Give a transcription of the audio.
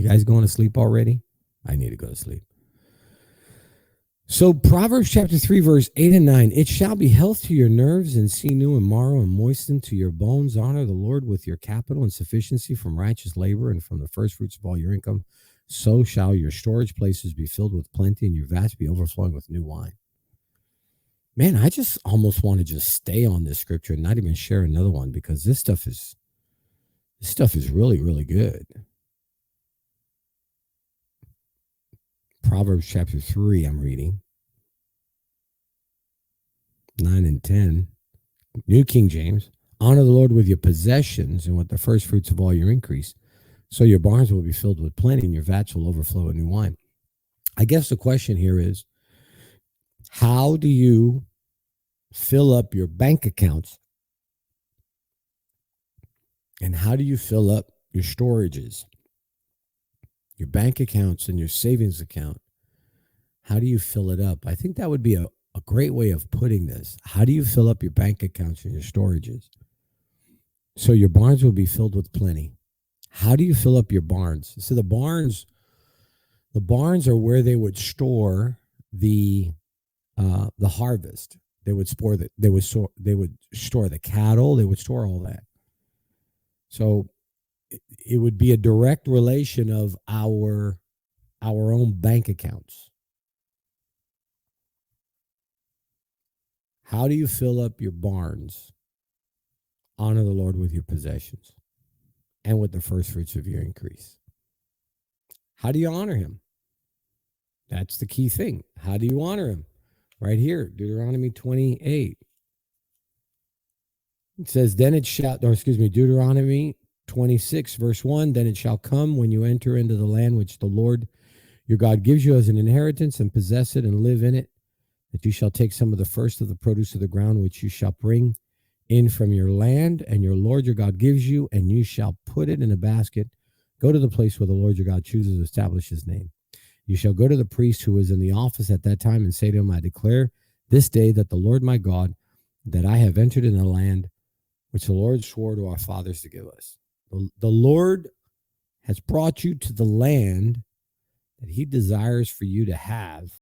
You guys going to sleep already? I need to go to sleep. So Proverbs chapter 3, verse 8 and 9, it shall be health to your nerves and sinew and marrow and moisten to your bones. Honor the Lord with your capital and sufficiency from righteous labor and from the first fruits of all your income. So shall your storage places be filled with plenty and your vats be overflowing with new wine. Man, I just almost want to just stay on this scripture and not even share another one, because this stuff is really, really good. Proverbs chapter 3, I'm reading. 9 and 10. New King James. Honor the Lord with your possessions and with the first fruits of all your increase. So your barns will be filled with plenty and your vats will overflow with new wine. I guess the question here is, how do you fill up your bank accounts? And how do you fill up your storages? Your bank accounts and your savings account. How do you fill it up? I think that would be a great way of putting this. How do you fill up your bank accounts and your storages? So your barns will be filled with plenty. How do you fill up your barns? So the barns are where they would store the harvest. They would store the cattle. They would store all that. So it would be a direct relation of our own bank accounts. How do you fill up your barns? Honor the Lord with your possessions and with the first fruits of your increase. How do you honor him? That's the key thing. How do you honor him? Right here, Deuteronomy 28. It says, Deuteronomy 26, verse 1, then it shall come when you enter into the land which the Lord your God gives you as an inheritance and possess it and live in it, that you shall take some of the first of the produce of the ground which you shall bring in from your land, and your Lord your God gives you, and you shall put it in a basket. Go to the place where the Lord your God chooses to establish his name. You shall go to the priest who is in the office at that time and say to him, I declare this day that the Lord my God, that I have entered in the land which the Lord swore to our fathers to give us. The Lord has brought you to the land that he desires for you to have